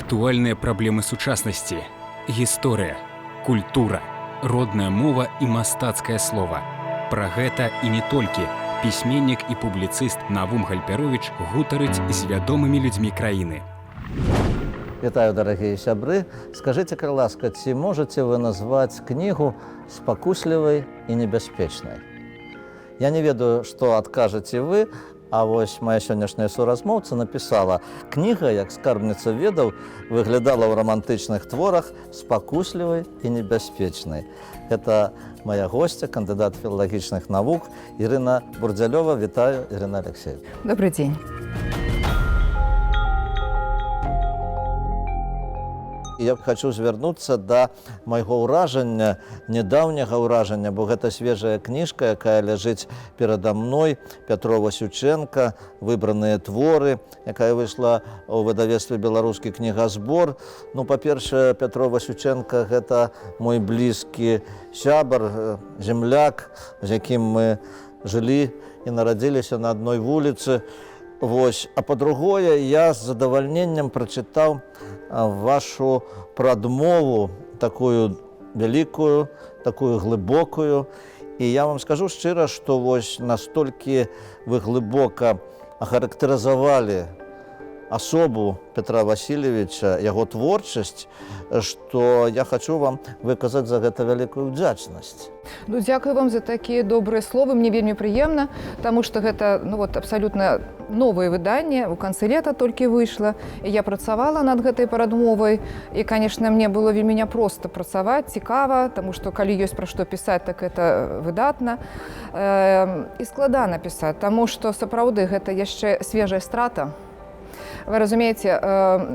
Актуальныя праблемы сучаснасці, гісторыя, культура, родная мова і мастацкае слова. Пра гэта і не толькі пісьменнік і публіцыст Навум Гальперовіч гутарыць з вядомымі людзьмі краіны. Вітаю, дарагія сябры. Скажыце, калі ласка, ці можаце вы назваць кнігу спакуслівай і небяспечнай? Я не ведаю, што адкажаце вы, а вось моя сённяшняя суразмоўца напісала: кніга, як скарбніца ведаў, выглядала ў рамантычных творах спакуслівай і небяспечнай. Это моя гостья, кандыдат філалагічных навук Ірына Бурдзялёва. Вітаю, Ірына Алексеевна. Добрый день. Я хочу звярнуцца да майго ўражання, нядаўняга ўражання, бо гэта свежая кніжка, якая ляжыць перада мной, Пятро Васючэнка, выбраныя творы, якая выйшла ў выдавецтве «Беларускі кнігазбор». Ну, па-першае, Пятро Васючэнка – гэта мой блізкі сябар, земляк, з якім мы жылі і нарадзіліся на адной вуліцы. Вось. А па-другое, я з задавальненнем прачытаў вашу прадмову, такую вялікую, такую глыбокую. І я вам скажу шчыра, што вось настолькі вы глыбока ахарактарызавалі асобу Петра Васильевича, яго творчасць, што я хочу вам выказаць за гэта вялікую ўдзячнасць. Ну, дзякую вам за такія добрыя словы, мне вельмі прыемна, таму што гэта абсалютна новае выданне, у канцы лета толькі выйшла. І я працавала над гэтай прадмовай, і, канешне, мне было вельмі няпроста працаваць, цікава, таму што калі ёсць пра што пісаць, так гэта выдатна. І складана пісаць, таму што сапраўды гэта яшчэ свежая страта. Вы разумееце,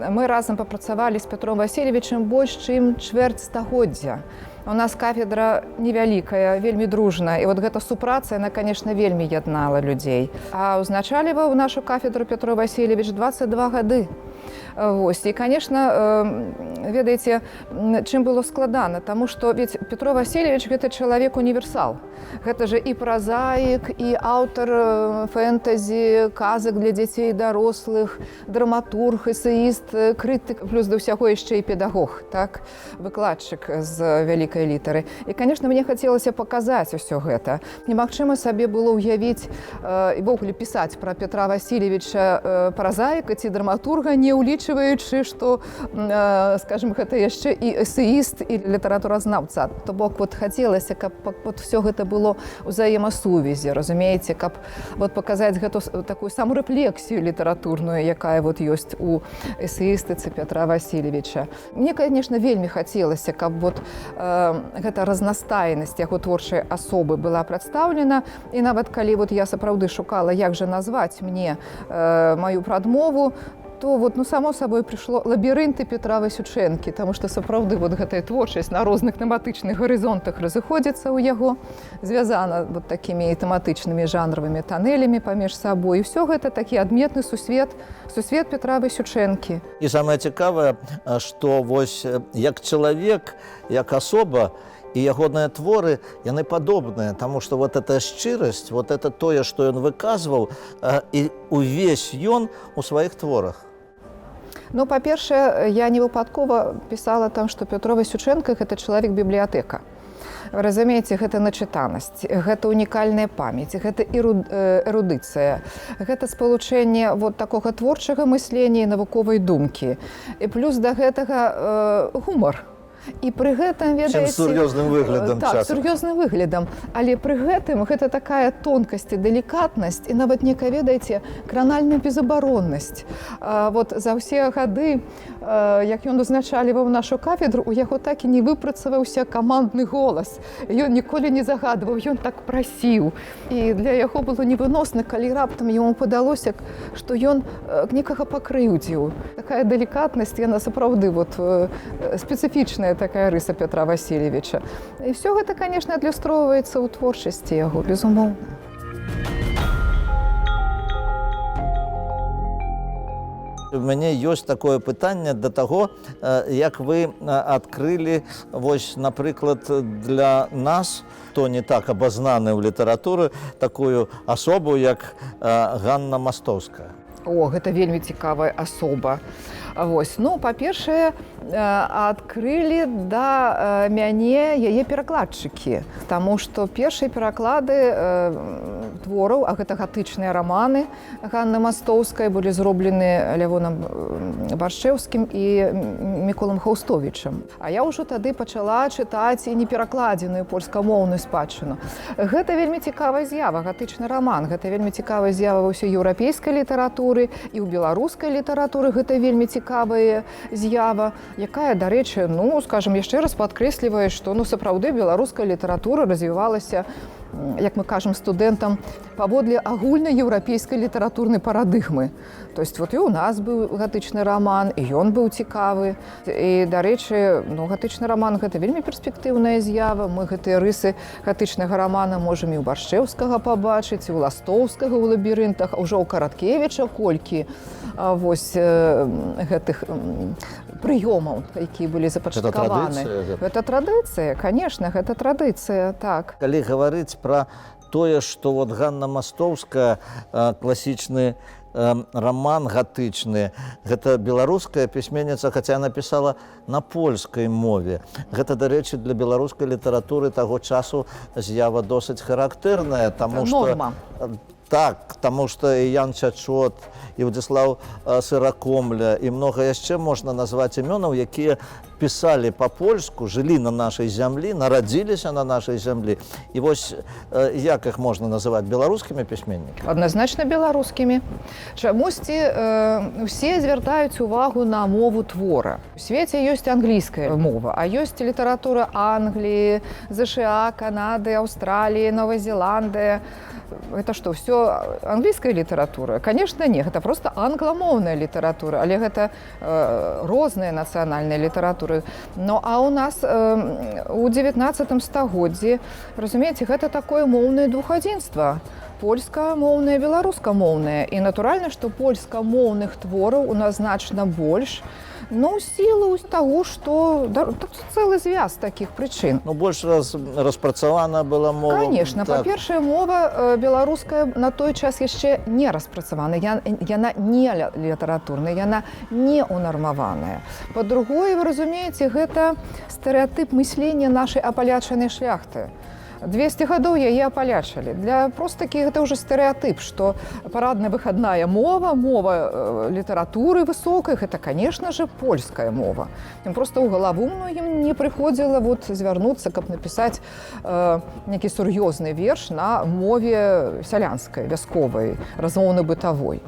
мы разам папрацавалі з Пятром Васильевичем больш чым чвэрць стагоддзя. У нас кафедра невялікая, вельмі дружная, і вот гэта супраца, яна, конечно, вельмі яднала людзей. А узначаліваў нашу кафедру Пятро Васильевич 22 гады. Вось. І, конечно, ведаеце, чым было складана, таму што ведь Петро Васильевич – гэта чалавек-універсал. Гэта же і празаік, і аўтар фэнтэзі, казак для дзяцей і дарослых, драматург, эсеіст, крытык, плюс да ўсяго яшчэ і педагог, так? Выкладчык з вялікай літары. І, конечно, мне хацелася паказаць усё гэта. Немагчыма сабе было ўявіць і ввогуле пісаць пра Петра Васильевича празаіка ці драматурга, не улічваючы, што, скажем, гэта яшчэ і эсеіст, і літаратуразнаўца. То бок, вот хацелася, каб вот все гэта было ўзаемасувязі, разумееце, каб вот паказаць гэту такую самурэфлексію літаратурную, якая вот ёсць у эсеістыцы Пятра Васильевича. Мне, конечно, вельмі хацелася, каб вот гэта разнастайнасць яго творчай асобы была прадстаўлена, і нават калі вот я сапраўды шукала, як жа назваць мне маю прадмову, то вот, само сабой прыйшло лабірынты Петра Васючэнкі, таму што сапраўды вот гэтая творчасць на розных тэматычных гарызонтах разыходзіцца ў яго, звязана вот такімі тэматычнымі жанравымі танэлямі паміж сабой. І ўсё гэта такі адметны сусвет Петра Васючэнкі. І самае цікавае, што вось як чалавек, як асоба, і ягоныя творы, яны падобныя, таму што вот эта шчырасць, вот это тое, што ён выказваў, і увесь ён у сваіх творах. Ну, па-першае, я не выпадкова пісала там, што Петро Васючэнка – гэта чалавек-бібліятэка. Вы разумееце, гэта начытанасць, гэта унікальная памяць, гэта эрудыцыя, гэта спалучэнне вот такога творчага мыслення і навуковай думкі. І плюс да гэтага гумар. І пры гэтым, ведаеце... Чым сур'ёзным выглядам часам. Так, сур'ёзным выглядам. Але пры гэтым гэта такая тонкасць і далікатнасць, і нават некая, ведаеце, кранальная безабароннасць. Вот за ўсе гады, як ён узначаліваў нашу кафедру, у яго так і не выпрацаваўся камандны голас. Ён ніколі не загадваў, ён так прасіў. І для яго было невыносна, калі раптам яму падалося, што ён некага пакрыўдзіў. Такая далікатнасць, яна сапраўды вот спецыфічная такая рыса Петра Васильевича. І все гэта, конечно, адлюстроўваецца ў творчасці яго, безумоўна. У мяне ёсць такое пытанне да таго, як вы адкрылі, вось, напрыклад, для нас, хто не так абазнаны ў літаратуры, такую асобу, як Ганна Мастоўская. О, гэта вельмі цікавая асоба. Вось. Ну, па-першае, адкрылі да мяне яе перакладчыкі, таму што першыя пераклады твораў, а гэта гатычныя раманы Ганны Мастоўскай, былі зроблены Лявонам Баршчэўскім і Міколам Хаўстовічам. А я ўжо тады пачала чытаць і неперакладзеную польскамоўную спадчыну. Гэта вельмі цікавая з'ява, гатычны раман. Гэта вельмі цікавая з'ява ва ўсёй еўрапейскай літаратуры, і ў беларускай літаратуры гэта вельмі цікавая з'ява, якая, дарэчы, ну, скажам, яшчэ раз падкрэслівае, што, ну, сапраўды беларуская літаратура развівалася, як мы кажам студэнтам, паводле агульнай еўрапейскай літаратурнай парадыгмы. То есть вот і ў нас быў гатычны раман, і ён быў цікавы. І, дарэчы, ну, гатычны раман – гэта вельмі перспектыўная з'ява. Мы гэтыя рысы гатычнага рамана можам і ў Баршчэўскага пабачыць, і ў Ластоўскага ў лабірынтах, ўжо ў Караткевіча колькі вось гэтых прыёмаў, якія былі запачаткаваны. Гэта традыцыя, конечно, гэта традыцыя, так. Калі гаварыць пра тое, што вот Ганна Мастоўская, класічны роман гатычны, гэта беларуская пісьменніца, хаця напісала на польскай мове. Гэта, дарэчы, для беларускай літаратуры таго часу з'ява досыць характэрная, таму што... Так, таму што і Ян Чачот, і Владзіслаў Сыракомля, і многа яшчэ можна назваць імёнаў, якія пісалі па-польску, жылі на нашай зямлі, нарадзіліся на нашай зямлі. І вось як іх можна называць? Беларускімі пісьменнікамі? Адназначна беларускімі. Чамусьці усе звяртаюць увагу на мову твора. У свеце ёсць англійская мова, а ёсць літаратура Англіі, ЗША, Канады, Аўстраліі, Новай Зеландыі. Это што, ўсё англійская літаратура? Конечно, не. Гэта проста англамоўная літаратура, але гэта розныя нацыянальныя літаратуры. Ну, а ў нас у 19 стагоддзі, разумееце, гэта такое моўнае двухадзінства. Польскамоўнае, беларускамоўнае. І натуральна, што польскамоўных твораў у нас значна больш, ну, сілу таго, што цэлы звяз такіх прычын. Ну, больш распрацавана была мова. Конечно. Так. Па-першае, мова беларуская на той час яшчэ не распрацавана. Яна не літаратурная, яна не унармаваная. Па-другое, вы разумееце, гэта стэрэатып мыслення нашай апалячанай шляхты. 200 гадоў яе апалячалі. Для проста-такі гэта ўжо стэрэатып, што парадна-выхадная мова, мова літаратуры высокай, гэта, конечно же, польская мова. Ім проста ў галаву многім не прыходзіла вот звярнуцца, каб напісаць нейкі сур'ёзны верш на мове сялянскай, вясковай, размоўна-бытавой.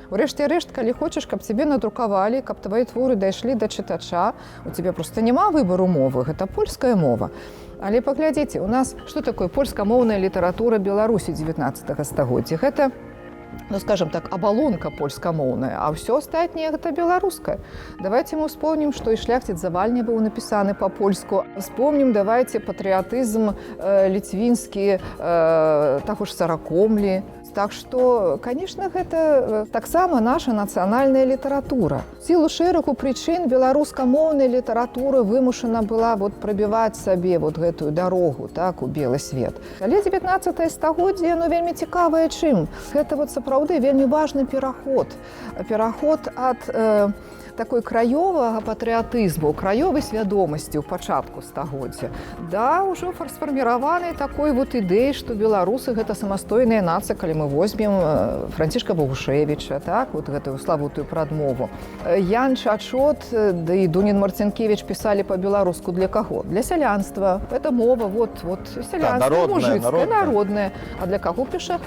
Урэшце рэшт, калі хочаш, каб цябе надрукавалі, каб твои творы дайшлі да чытача, у цябе проста няма выбару мовы, гэта польская мова. Але паглядзіце, у нас што такое польскамоўная літаратура Беларусі 19 стагоддзя? Гэта, ну, скажем так, абалонка польскамоўная, а ўсё астатняе гэта беларускае. Давайте мы вспомнім, што і шляхціц Завальня быў напісаны па-польску. Вспомнім, давайте, патрыятызм ліцвінскі, таго ж Саракомлі. Так што, конечно, гэта таксама наша нацыянальная літаратура. В сілу шэрагу прычын беларускамоўная літаратура вымушана была вот прабіваць сабе вот гэтую дарогу, так, у белы свет. Але 19 стагоддзе, ну, вельмі цікавае чым. Гэта вот сапраўды вельмі важны пераход. Пераход ад такой краёвага патрыятызму, краёвай свядомасці ў пачатку стагоддзя, да ўжо сфарміраванай такой вот ідэі, што беларусы гэта самастойная нацыя, калі мы возьмем Францішка Богушевіча, так, вот гэтую славутую прадмову. Ян Чачот, да і Дунін Марцінкевіч пісалі па-беларуску для каго? Для сялянства. Это мова, вот сялянства, мужыцкая, народная. А для каго піша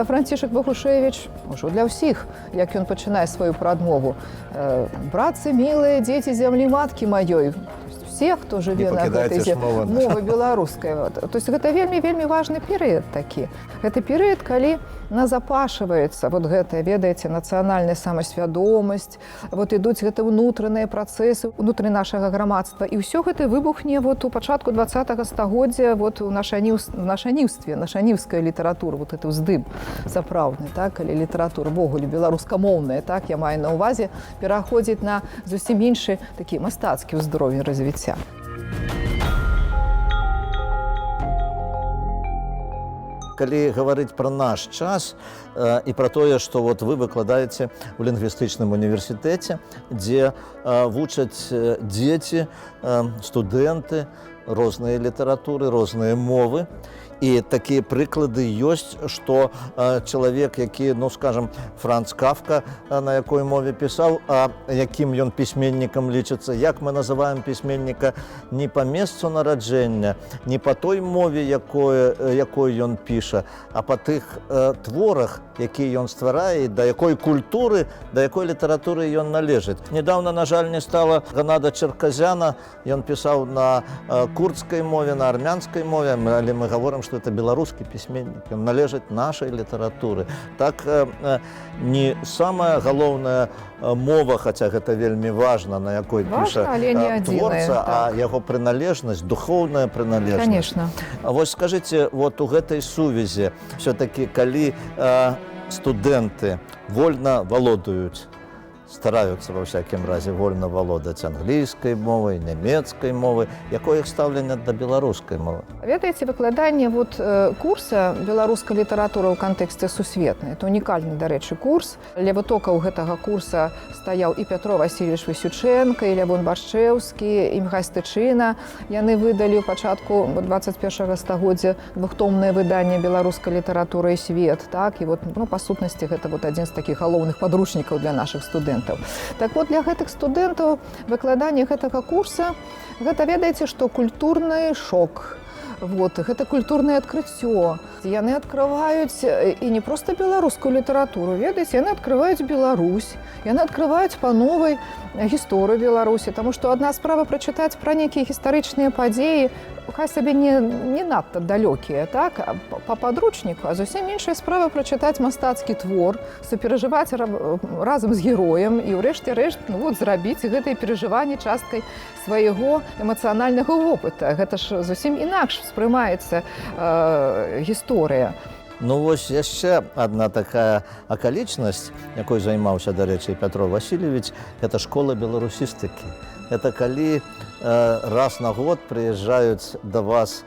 Францішак Богушевіч? Ужо для ўсіх, як ён пачынае сваю прадмову. Братцы, милые, дети земли маткі маёй. Все, хто жыве на гэтай землі, мова беларуская. То есть гэта вельмі важны перыяд такі. Гэта перыяд, калі назапашваецца вот гэта, ведаеце, нацыянальная самасвядомасць, вот ідуць гэта ўнутраныя працэсы ўнутры нашага грамадства. І ўсё гэта выбухне вот у пачатку 20 стагоддзя вот у нашаніўстве, нашаніўская літаратура, вот это ўздым сапраўдны, так, калі літаратура ввогуле беларускамоўная, так, я маю на ўвазе, пераходзіць на зусім іншы такі мастацкі ўзровень развіцця. Калі гаварыць пра наш час і пра тое, што вот вы выкладаеце ў лінгвістычным універсітэце, дзе вучаць дзеці, студэнты, розныя літаратуры, розныя мовы. І такія прыклады ёсць, што чалавек, які, ну, скажам, Франц Кафка, на якой мове пісаў, а якім ён пісьменнікам лічыцца, як мы называем пісьменніка не па месцу нараджэння, не па той мове, якой ён піша, а па тых творах, якія ён стварае, да якой культуры, да якой літаратуры ён належыць. Недаўна, на жаль, не стала Ганада Черказяна, ён пісаў на курдскай мове, на армянскай мове, але мы гаворым, што это беларускі пісьменнік, ён належыць нашай літаратуры. Так, не самая галоўная мова, хаця гэта вельмі важна, на якой піша творца, а яго прыналежнасць, духоўная прыналежнасць. Конечно. А вось скажыце, вот у гэтай сувязі, все-таки, калі студэнты вольна валодаюць, стараюцца, ва всякім разе, вольна валодаць англійскай мовай, нямецкай мовай, якое іх стаўленне да беларускай мовы? Ведаеце, выкладанне курса беларускай літаратуры ў кантэксце сусветнай. Это унікальны, дарэчы, курс. Ля вытокаў гэтага курса стаяў і Пятро Васильевич Васючэнка, і Лявон Башчэўскі, і Міхай Стычына. Яны выдалі ў пачатку 21-го стагоддзя двухтомнае выданне беларускай літаратуры і свет. Так? І па сутнасці, гэта адзін з такіх галоўных падручнікаў для нашых студэнтаў. Так вот, для гэтых студэнтаў выкладанне гэтага курса, гэта, ведаеце, што культурны шок. Гэта культурнае адкрыццё. Яны адкрываюць і не проста беларускую літаратуру, ведаеце, яны адкрываюць Беларусь, яны адкрываюць па новай гісторыю Беларусі, таму што адна справа прачытаць пра нейкія гістарычныя падзеі, хай сабе не надта далёкія, так, па падручніку, а зусім іншая справа прачытаць мастацкі твор, суперажываць разам з героем і ўрэшце рэшт зрабіць гэтыя перажыванні часткай свайго эмацыянальнага вопыта. Гэта ж зусім інакш спрымаецца гісторыя. Ну вось яшчэ адна такая акалічнасць, якой займаўся, дарэчы, Пятро Васильевич, гэта школа беларусістыкі. Это калі раз на год прыязджаюць да вас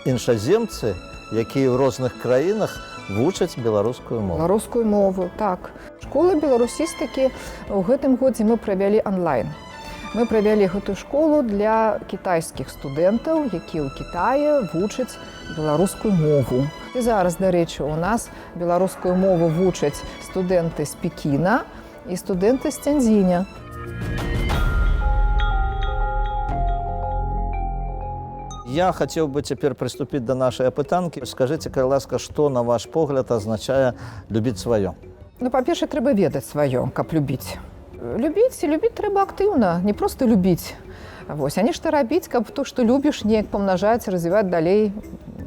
іншаземцы, якія ў розных краінах вучаць беларускую мову. Беларускую мову, так. Школа беларусістыкі ў гэтым годзе мы правялі онлайн. Мы правялі гэтую школу для кітайскіх студэнтаў, якія ў Кітаі вучаць беларускую мову. І зараз, дарэчы, у нас беларускую мову вучаць студэнты з Пекіна і студэнты з Цяньцзіня. Я хацеў бы цяпер прыступіць да нашай апытанкі. Скажыце, калі ласка, што, на ваш погляд, азначае любіць сваё? Па-першае, трэба ведаць сваё, каб любіць. Любіць трэба актыўна, не проста любіць. А нешта рабіць, каб то, што любіш, неяк памнажаць, развіваць далей,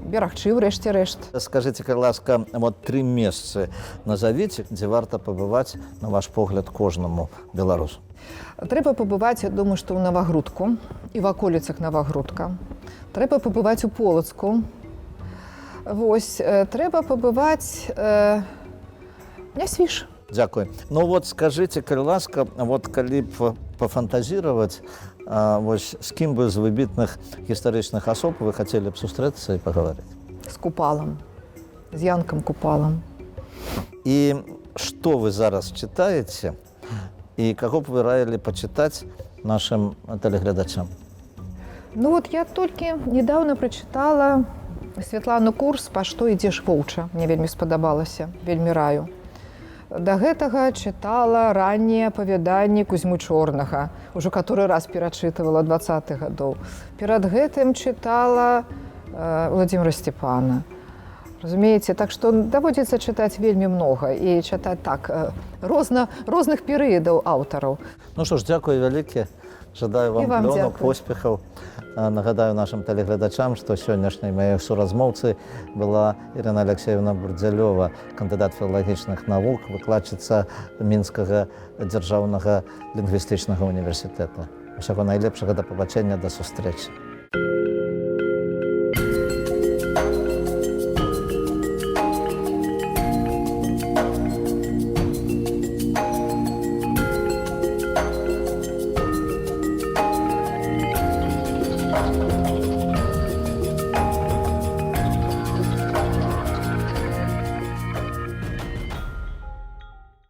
берагчы ўрэшце рэшт. Скажыце, калі ласка, 3 месцы назавіце, дзе варта пабываць, на ваш погляд, кожнаму беларусу. Трэба пабываць, я думаю, што ў Навагрудку і в аколіцах Навагрудка. Трэба пабываць у Полацку. Трэба пабываць Нясвіж. Дзякуй. Ну скажыце, калі ласка, калі б пафантазіраваць, з кім бы з выбітных гістарычных асоб вы хацелі б сустрэцца і пагаварыць? З Купалам, з Янкам Купалам. І што вы зараз чытаеце і каго б вы раілі пачытаць нашым тэлегледачам? Я толькі недаўна прачытала Святлану Курс «Па што ідзеш воўча». Мне вельмі спадабалася, вельмі раю. Да гэтага чытала раннія апавяданні Кузьмы Чорнага, ужо каторы раз перачытывала 20-х гадоў. Перад гэтым чытала Владзіміра Сцепана. Разумееце, так што даводзіцца чытаць вельмі многа і чытаць розных перыядаў аўтараў. Ну што ж, дзякуй вялікі. Жадаю вам плёну, поспехаў. Нагадаю нашим тэлегледачам, што сённяшняй маёй суразмоўцы была Ірына Алексеевна Бурдзялёва, кандыдат філалагічных навук, выкладчыца Мінскага дзяржаўнага лінгвістычнага універсітэта. Усяго найлепшага, да пабачэння, да сустрэчы.